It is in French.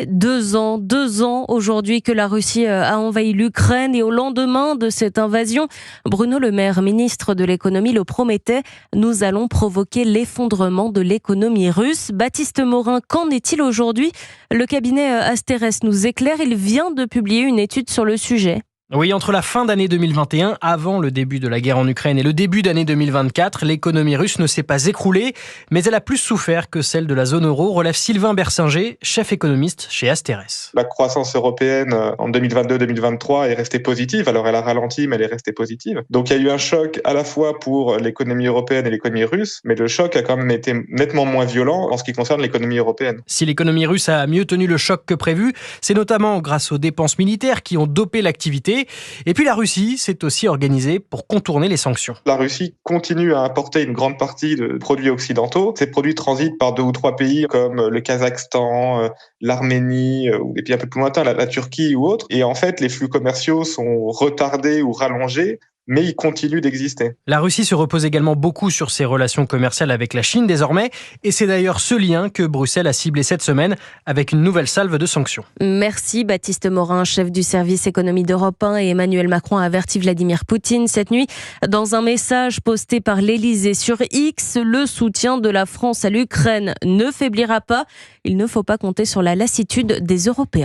2 ans aujourd'hui que la Russie a envahi l'Ukraine et au lendemain de cette invasion, Bruno Le Maire, ministre de l'économie, le promettait. Nous allons provoquer l'effondrement de l'économie russe. Baptiste Morin, qu'en est-il aujourd'hui? Le cabinet Asterès nous éclaire. Il vient de publier une étude sur le sujet. Oui, entre la fin d'année 2021, avant le début de la guerre en Ukraine, et le début d'année 2024, l'économie russe ne s'est pas écroulée, mais elle a plus souffert que celle de la zone euro, relève Sylvain Bersinger, chef économiste chez Asterès. La croissance européenne en 2022-2023 est restée positive. Alors elle a ralenti, mais elle est restée positive. Donc il y a eu un choc à la fois pour l'économie européenne et l'économie russe, mais le choc a quand même été nettement moins violent en ce qui concerne l'économie européenne. Si l'économie russe a mieux tenu le choc que prévu, c'est notamment grâce aux dépenses militaires qui ont dopé l'activité. Et puis la Russie s'est aussi organisée pour contourner les sanctions. La Russie continue à importer une grande partie de produits occidentaux. Ces produits transitent par 2 ou 3 pays comme le Kazakhstan, l'Arménie, et puis un peu plus lointain, la Turquie ou autre. Et en fait, les flux commerciaux sont retardés ou rallongés, mais ils continuent d'exister. La Russie se repose également beaucoup sur ses relations commerciales avec la Chine désormais, et c'est d'ailleurs ce lien que Bruxelles a ciblé cette semaine avec une nouvelle salve de sanctions. Merci Baptiste Morin, chef du service économie d'Europe 1, et Emmanuel Macron a averti Vladimir Poutine cette nuit. Dans un message posté par l'Élysée sur X, le soutien de la France à l'Ukraine ne faiblira pas. Il ne faut pas compter sur la lassitude des Européens.